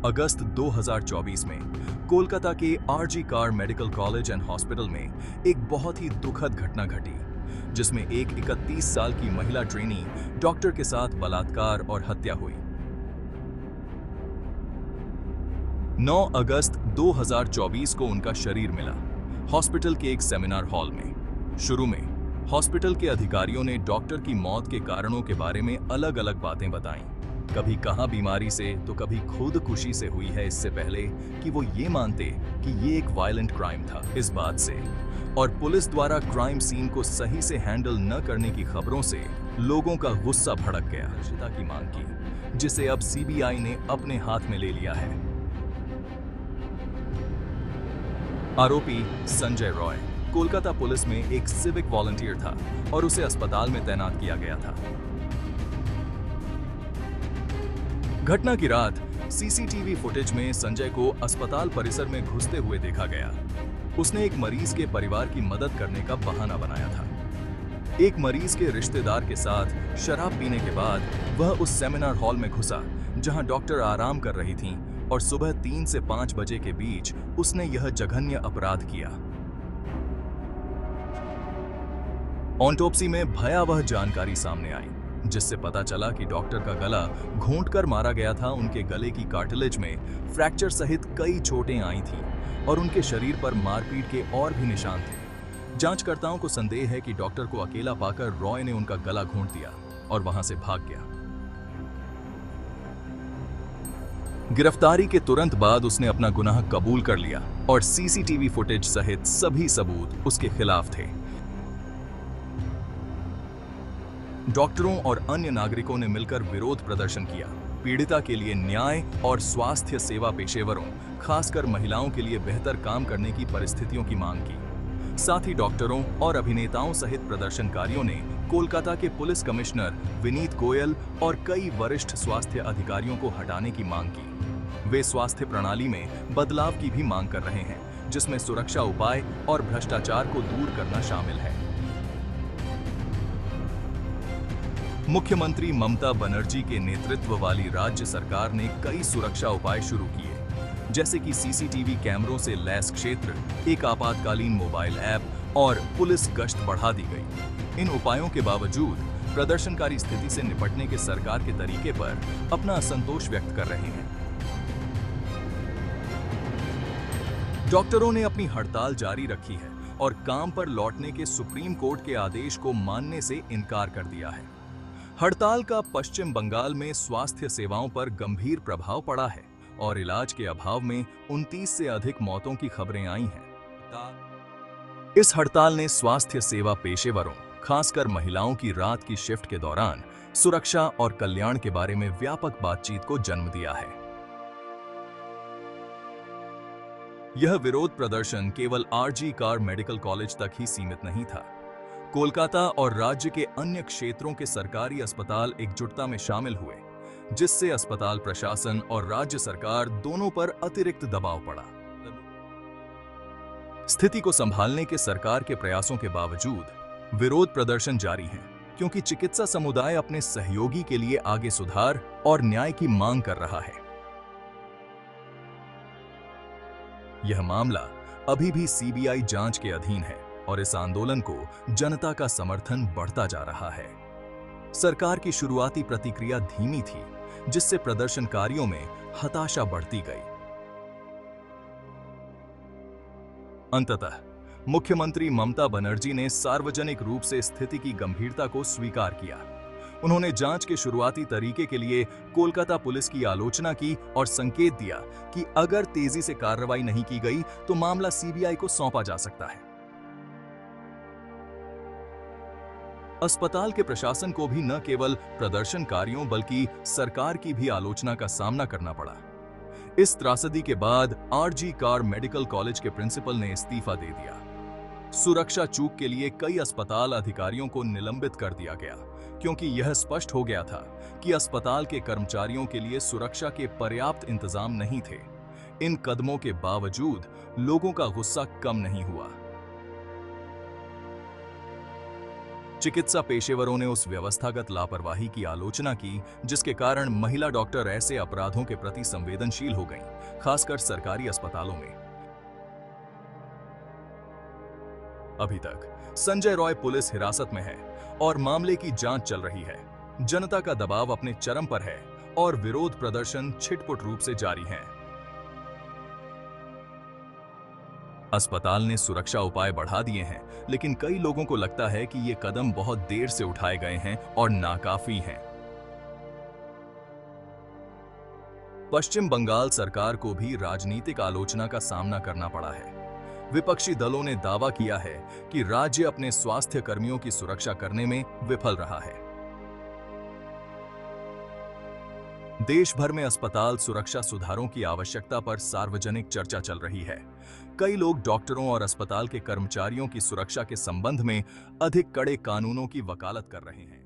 अगस्त 2024 में कोलकाता के RG Kar medical college and hospital में एक बहुत ही दुखद घटना घटी, जिसमें एक 31 साल की महिला ट्रेनी डॉक्टर के साथ बलात्कार और हत्या हुई। 9 अगस्त 2024 को उनका शरीर मिला हॉस्पिटल के एक सेमिनार हॉल में। शुरू में हॉस्पिटल के अधिकारियों ने डॉक्टर की मौत के कारणों के बारे में अलग-अलग बातें बताईं। कभी कहा बीमारी से तो कभी खुदकुशी से हुई है, इससे पहले कि वो ये मानते कि ये एक वायलेंट क्राइम था। इस बात से और पुलिस द्वारा क्राइम सीन को सही से हैंडल न करने की खबरों से लोगों का गुस्सा भड़क गया। दर्शिता की मांग की, जिसे अब सीबीआई ने अपने हाथ में ले लिया है। आरोपी संजय रॉय कोलकाता पुलिस में एक सिविक वॉलंटियर था और उसे अस्पताल में तैनात किया गया था। घटना की रात सीसीटीवी फुटेज में संजय को अस्पताल परिसर में घुसते हुए देखा गया। उसने एक मरीज के परिवार की मदद करने का बहाना बनाया था। एक मरीज के रिश्तेदार के साथ शराब पीने के बाद वह उस सेमिनार हॉल में घुसा जहां डॉक्टर आराम कर रही थीं, और सुबह 3 से 5 बजे के बीच उसने यह जघन्य अपराध किया। ऑटोप्सी में भयावह जानकारी सामने आई, जिससे पता चला कि डॉक्टर का गला घोंटकर मारा गया था। उनके गले की कार्टिलेज में फ्रैक्चर सहित कई चोटें आई थीं और उनके शरीर पर मारपीट के और भी निशान थे। जांचकर्ताओं को संदेह है कि डॉक्टर को अकेला पाकर रॉय ने उनका गला घोंट दिया और वहां से भाग गया। गिरफ्तारी के तुरंत बाद उसने अपना गुनाह कबूल कर लिया और सीसीटीवी फुटेज सहित सभी सबूत उसके खिलाफ थे। डॉक्टरों और अन्य नागरिकों ने मिलकर विरोध प्रदर्शन किया। पीड़िता के लिए न्याय और स्वास्थ्य सेवा पेशेवरों, खासकर महिलाओं के लिए बेहतर काम करने की परिस्थितियों की मांग की। साथ ही डॉक्टरों और अभिनेताओं सहित प्रदर्शनकारियों ने कोलकाता के पुलिस कमिश्नर विनीत गोयल और कई वरिष्ठ स्वास्थ्य अधिकारियों को हटाने की मांग की। वे स्वास्थ्य प्रणाली में बदलाव की भी मांग कर रहे हैं, जिसमें सुरक्षा उपाय और भ्रष्टाचार को दूर करना शामिल है। मुख्यमंत्री ममता बनर्जी के नेतृत्व वाली राज्य सरकार ने कई सुरक्षा उपाय शुरू किए, जैसे कि सीसीटीवी कैमरों से लैस क्षेत्र, एक आपातकालीन मोबाइल ऐप और पुलिस गश्त बढ़ा दी गई। इन उपायों के बावजूद प्रदर्शनकारी स्थिति से निपटने के सरकार के तरीके पर अपना असंतोष व्यक्त कर रहे हैं। डॉक्टरों ने अपनी हड़ताल जारी रखी है और काम पर लौटने के सुप्रीम कोर्ट के आदेश को मानने से इनकार कर दिया है। हड़ताल का पश्चिम बंगाल में स्वास्थ्य सेवाओं पर गंभीर प्रभाव पड़ा है और इलाज के अभाव में 29 से अधिक मौतों की खबरें आई हैं। इस हड़ताल ने स्वास्थ्य सेवा पेशेवरों, खासकर महिलाओं की रात की शिफ्ट के दौरान सुरक्षा और कल्याण के बारे में व्यापक बातचीत को जन्म दिया है। यह विरोध प्रदर्शन केवल आरजी कार मेडिकल कॉलेज तक ही सीमित नहीं था। कोलकाता और राज्य के अन्य क्षेत्रों के सरकारी अस्पताल एकजुटता में शामिल हुए, जिससे अस्पताल प्रशासन और राज्य सरकार दोनों पर अतिरिक्त दबाव पड़ा। स्थिति को संभालने के सरकार के प्रयासों के बावजूद विरोध प्रदर्शन जारी हैं, क्योंकि चिकित्सा समुदाय अपने सहयोगी के लिए आगे सुधार और न्याय की मांग कर रहा है। यह मामला अभी भी सीबीआई जांच के अधीन है और इस आंदोलन को जनता का समर्थन बढ़ता जा रहा है। सरकार की शुरुआती प्रतिक्रिया धीमी थी, जिससे प्रदर्शनकारियों में हताशा बढ़ती गई। अंततः मुख्यमंत्री ममता बनर्जी ने सार्वजनिक रूप से स्थिति की गंभीरता को स्वीकार किया। उन्होंने जांच के शुरुआती तरीके के लिए कोलकाता पुलिस की आलोचना की और संकेत दिया कि अगर तेजी से कार्रवाई नहीं की गई तो मामला सीबीआई को सौंपा जा सकता है। अस्पताल के प्रशासन को भी न केवल प्रदर्शनकारियों बल्कि सरकार की भी आलोचना का सामना करना पड़ा। इस त्रासदी के बाद आरजी कार मेडिकल कॉलेज के प्रिंसिपल ने इस्तीफा दे दिया। सुरक्षा चूक के लिए कई अस्पताल अधिकारियों को निलंबित कर दिया गया, क्योंकि यह स्पष्ट हो गया था कि अस्पताल के कर्मचारियों के लिए सुरक्षा के पर्याप्त इंतजाम नहीं थे। इन कदमों के बावजूद लोगों का गुस्सा कम नहीं हुआ। चिकित्सा पेशेवरों ने उस व्यवस्थागत लापरवाही की आलोचना की जिसके कारण महिला डॉक्टर ऐसे अपराधों के प्रति संवेदनशील हो गईं, खासकर सरकारी अस्पतालों में। अभी तक संजय रॉय पुलिस हिरासत में है और मामले की जांच चल रही है। जनता का दबाव अपने चरम पर है और विरोध प्रदर्शन छिटपुट रूप से जारी हैं। अस्पताल ने सुरक्षा उपाय बढ़ा दिए हैं, लेकिन कई लोगों को लगता है कि ये कदम बहुत देर से उठाए गए हैं और नाकाफी हैं। पश्चिम बंगाल सरकार को भी राजनीतिक आलोचना का सामना करना पड़ा है। विपक्षी दलों ने दावा किया है कि राज्य अपने स्वास्थ्य कर्मियों की सुरक्षा करने में विफल रहा है। देश भर में अस्पताल सुरक्षा सुधारों की आवश्यकता पर सार्वजनिक चर्चा चल रही है। कई लोग डॉक्टरों और अस्पताल के कर्मचारियों की सुरक्षा के संबंध में अधिक कड़े कानूनों की वकालत कर रहे हैं।